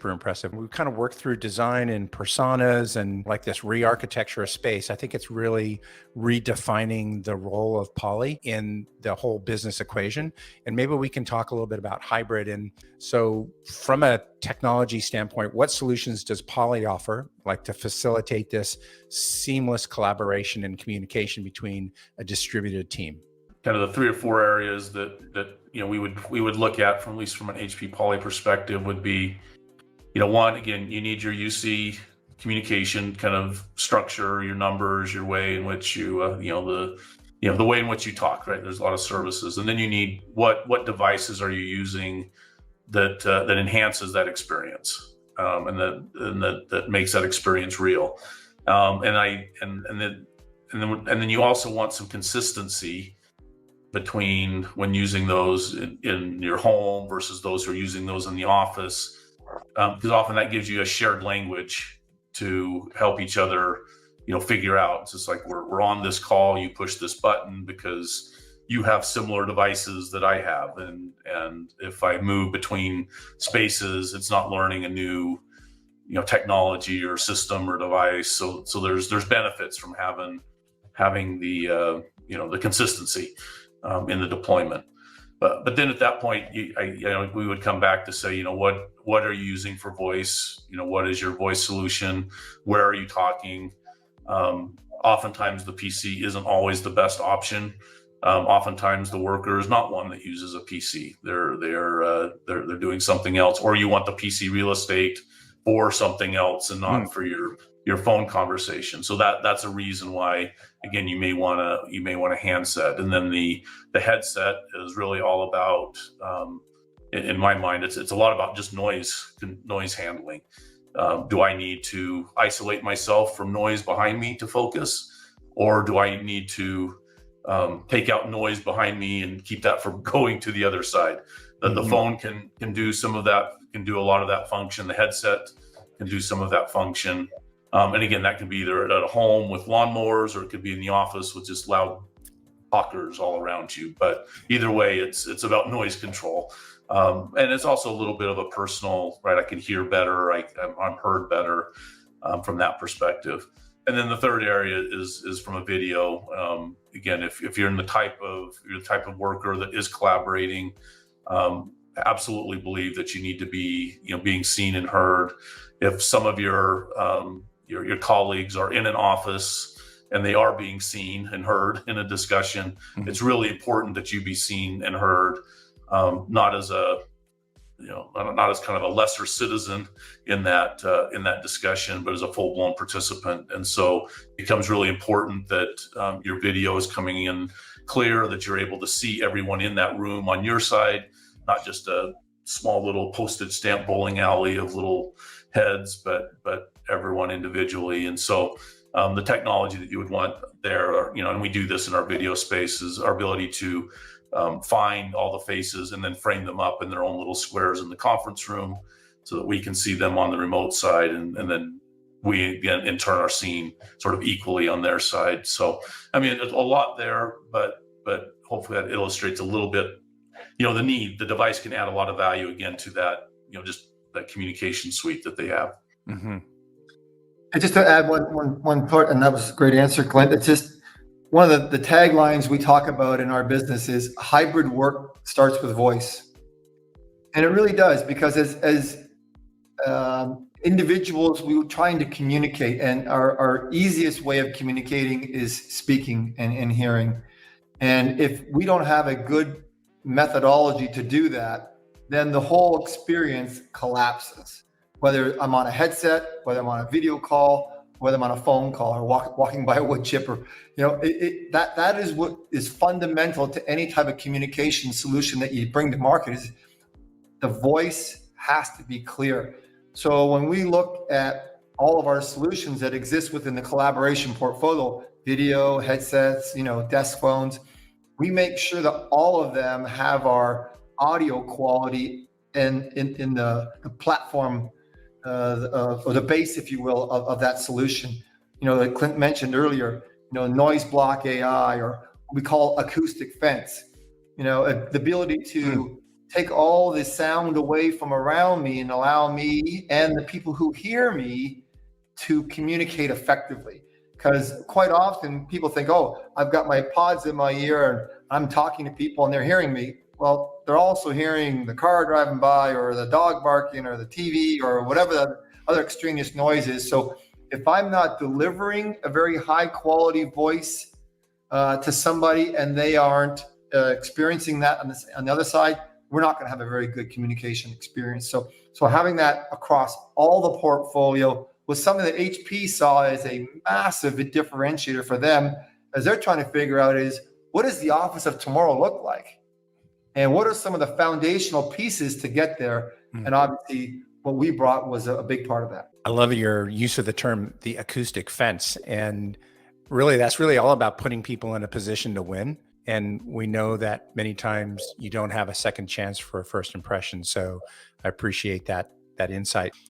super impressive. We've kind of worked through design and personas and like this re-architecture of space. I think it's really redefining the role of Poly in the whole business equation. And maybe we can talk a little bit about hybrid. And so from a technology standpoint, what solutions does Poly offer, like to facilitate this seamless collaboration and communication between a distributed team? Kind of the 3 or 4 areas that we would look at from, at least from an HP Poly perspective, would be, one, again, you need your UC communication kind of structure, your numbers, your way in which you the way in which you talk, right? There's a lot of services, and then you need what devices are you using that enhances that experience, and that makes that experience real, and then you also want some consistency between when using those in your home versus those who are using those in the office, because often that gives you a shared language to help each other, figure out. It's just like we're on this call, you push this button because you have similar devices that I have, and if I move between spaces, it's not learning a new technology or system or device. So there's benefits from having the the consistency in the deployment. But then at that point, we would come back to say, what are you using for voice? What is your voice solution? Where are you talking? Oftentimes the PC isn't always the best option. Oftentimes the worker is not one that uses a PC. They're doing something else, or you want the PC real estate for something else and not for your phone conversation. So that's a reason why, again, you may want a handset. And then the headset is really all about, in my mind, it's a lot about just noise handling. Do I need to isolate myself from noise behind me to focus, or do I need to take out noise behind me and keep that from going to the other side? The phone can do some of that, can do a lot of that function. The headset can do some of that function. And again, that can be either at home with lawnmowers, or it could be in the office with just loud talkers all around you. But either way, it's about noise control. And it's also a little bit of a personal, right? I can hear better. I'm heard better from that perspective. And then the third area is from a video. Again, if you're in the type of worker that is collaborating, absolutely believe that you need to be being seen and heard. If some of your colleagues are in an office and they are being seen and heard in a discussion, it's really important that you be seen and heard, not as kind of a lesser citizen in that discussion, but as a full-blown participant. And so it becomes really important that your video is coming in clear, that you're able to see everyone in that room on your side, not just a small little postage stamp bowling alley of little heads, but everyone individually. And so the technology that you would want there, and we do this in our video space, is our ability to find all the faces and then frame them up in their own little squares in the conference room so that we can see them on the remote side. And then we, again, in turn, are seen sort of equally on their side. So, I mean, there's a lot there, but hopefully that illustrates a little bit, the device can add a lot of value, again, to that, just that communication suite that they have. Mm-hmm. And just to add one part, and that was a great answer, Clint. It's just one of the taglines we talk about in our business is hybrid work starts with voice. And it really does, because as individuals, we're trying to communicate, and our easiest way of communicating is speaking and hearing. And if we don't have a good methodology to do that, then the whole experience collapses. Whether I'm on a headset, whether I'm on a video call, whether I'm on a phone call, or walking by a wood chipper, that is what is fundamental to any type of communication solution that you bring to market. Is the voice has to be clear. So when we look at all of our solutions that exist within the collaboration portfolio, video, headsets, desk phones, we make sure that all of them have our audio quality in the platform, or the base, if you will, of that solution. Like Clint mentioned earlier, noise block AI, or what we call acoustic fence. The ability to take all the sound away from around me and allow me and the people who hear me to communicate effectively. Because quite often people think, oh, I've got my pods in my ear and I'm talking to people and they're hearing me. Well, they're also hearing the car driving by or the dog barking or the TV or whatever the other extraneous noise is. So if I'm not delivering a very high quality voice to somebody and they aren't experiencing that on the other side, we're not going to have a very good communication experience. So having that across all the portfolio was something that HP saw as a massive differentiator for them as they're trying to figure out is, what does the office of tomorrow look like? And what are some of the foundational pieces to get there? And obviously what we brought was a big part of that. I love your use of the term, the acoustic fence. And really, that's really all about putting people in a position to win. And we know that many times you don't have a second chance for a first impression. So I appreciate that insight.